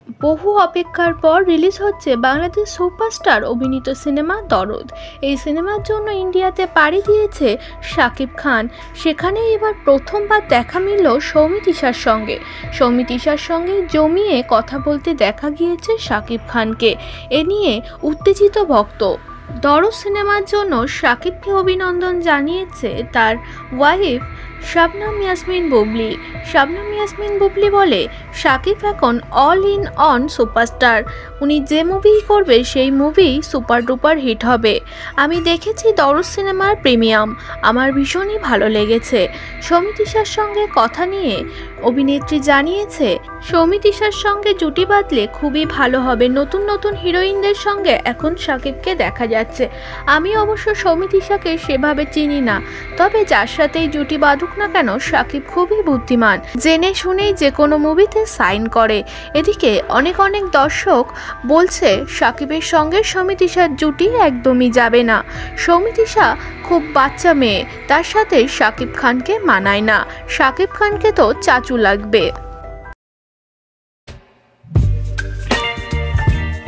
বহু অপেক্ষার পর রিলিজ হচ্ছে বাংলাদেশ সুপারস্টার অভিনীত সিনেমা দরদ। এই সিনেমার জন্য ইন্ডিয়াতে পাড়ি দিয়েছে শাকিব খান। সেখানেই এবার প্রথমবার দেখা মিলল সৌমিত্রিষার সঙ্গে। সৌমিত্রিষার সঙ্গে জমিয়ে কথা বলতে দেখা গিয়েছে শাকিব খানকে। এ নিয়ে উত্তেজিত ভক্ত। দরদ সিনেমার জন্য শাকিবকে অভিনন্দন জানিয়েছে তার ওয়াইফ শাবনাম ইয়াসমিন বুবলি। শাবনাম ইয়াসমিন বুবলি বলে, শাকিব এখন অল ইন অন সুপারস্টার। উনি যে মুভি করবে সেই মুভি সুপার ডুপার হিট হবে। আমি দেখেছি দরদ সিনেমার প্রিমিয়াম, আমার ভীষণই ভালো লেগেছে। সৌমিত্রিষার সঙ্গে কথা নিয়ে অভিনেত্রী জানিয়েছে, সৌমিত্রিষার সঙ্গে জুটি বাঁধলে খুবই ভালো হবে। নতুন নতুন হিরোইনদের সঙ্গে এখন শাকিবকে দেখা যাচ্ছে। আমি অবশ্য সৌমিত্রিষাকে সেভাবে চিনি না, তবে যার সাথেই জুটি বাঁধুক না কেন শাকিব খুবই বুদ্ধিমান, জেনে শুনেই যে কোনো মুভিতে সাইন করে। এদিকে অনেক অনেক দর্শক বলছে শাকিবের সঙ্গে সৌমিত্রিষার জুটি একদমই যাবে না। সৌমিত্রিষা খুব বাচ্চা মেয়ে, তার সাথে শাকিব খানকে মানায় না। শাকিব খানকে তো চাচু লাগবে।